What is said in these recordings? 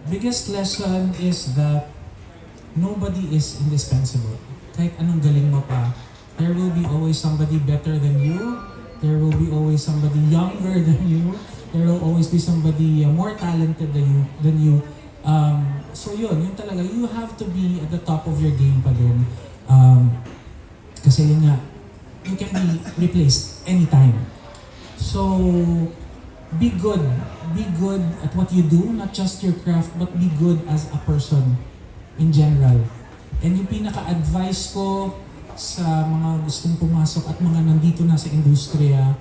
biggest lesson is that nobody is indispensable. Kahit anong galing mo pa, there will be always somebody better than you. There will be always somebody younger than you. There will always be somebody more talented than you. So yun talaga. You have to be at the top of your game pa din. Kasi yun nga, you can be replaced anytime. So, be good. Be good at what you do, not just your craft, but be good as a person in general. And yung pinaka-advice ko sa mga gustong pumasok at mga nandito na sa industriya,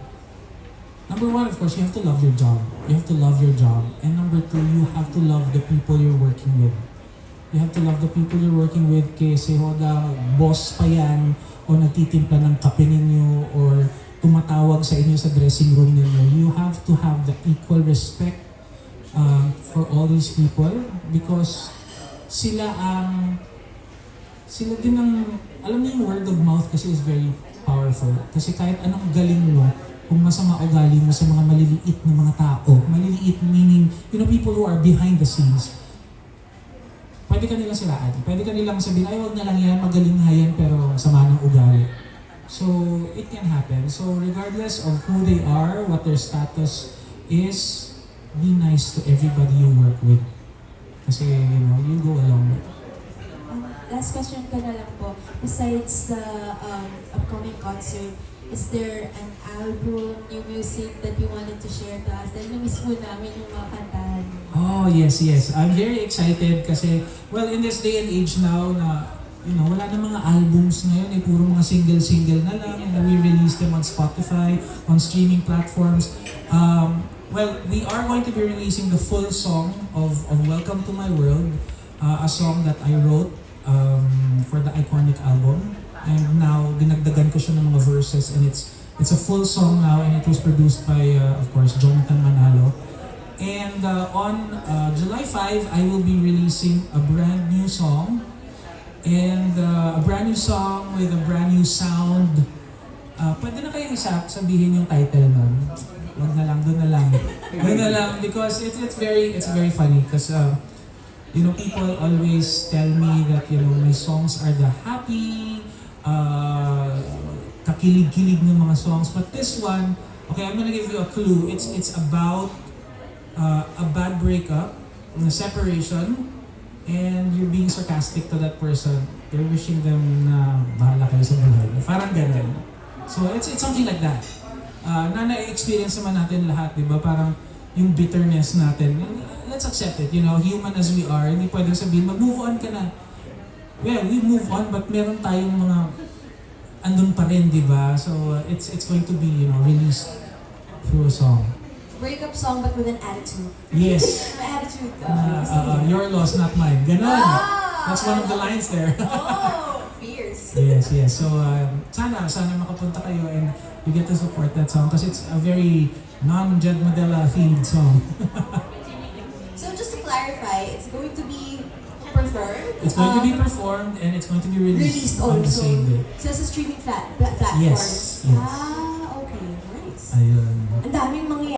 number one, of course, you have to love your job. You have to love your job. And number two, you have to love the people you're working with. You have to love the people you're working with kasi hoda, boss pa yan o nagtitimpla ng kape ninyo or tumatawag sa inyo sa dressing room ninyo. You have to have the equal respect for all these people because sila din ang, alam niyo yung word of mouth kasi is very powerful. Kasi kahit anong galing mo, kung masama ugali mo sa mga maliliit na mga tao, maliliit meaning, people who are behind the scenes, pwede ka nilang silaan. Pwede ka nilang sabihin, ay wag na lang yan, magaling nga yan, pero sama ng ugali. So, it can happen. So, regardless of who they are, what their status is, be nice to everybody you work with. Kasi, you go along with it. Last question ko na lang po. Besides the upcoming concert, is there an album, new music that you wanted to share to us? Dahil na-miss mo namin yung mga kantahan. Oh, yes. I'm very excited kasi, well, in this day and age now na, wala na mga albums ngayon, puro mga single na lang, and we release them on Spotify, on streaming platforms. Well, we are going to be releasing the full song of Welcome to My World, a song that I wrote for the iconic album. And now, dinagdagan ko siya ng mga verses, and it's a full song now, and it was produced by, of course, Jonathan Manalo. And on July 5, I will be releasing a brand new song. And a brand new song with a brand new sound. Pwede na kayong sabihin yung title nun. Wag na lang, doon na lang. Because it's very funny. Because people always tell me that my songs are the happy, kakilig-kilig ng mga songs. But this one, okay, I'm gonna give you a clue. It's about a bad breakup, a separation, and you're being sarcastic to that person. You're wishing them na bahala kayo sa buhay. Parang ganun. So it's something like that. Na na-experience naman natin lahat, di ba? Parang yung bitterness natin. Let's accept it, human as we are. Hindi pwedeng sabihin, mag-move on ka na. Well, we move on, but meron tayong mga andun pa rin, di ba? So it's going to be, released through a song. Breakup song but with an attitude. Yes. May attitude. Your loss, not mine. Ganon. That's one of the lines there. Fierce. Yes. So, sana makapunta kayo and you get to support that song kasi it's a very non-Jed Modela themed song. So just to clarify, it's going to be performed? It's going to be performed and it's going to be released on the also. same day. So sa streaming platforms? Yes. Okay, nice. Ayun.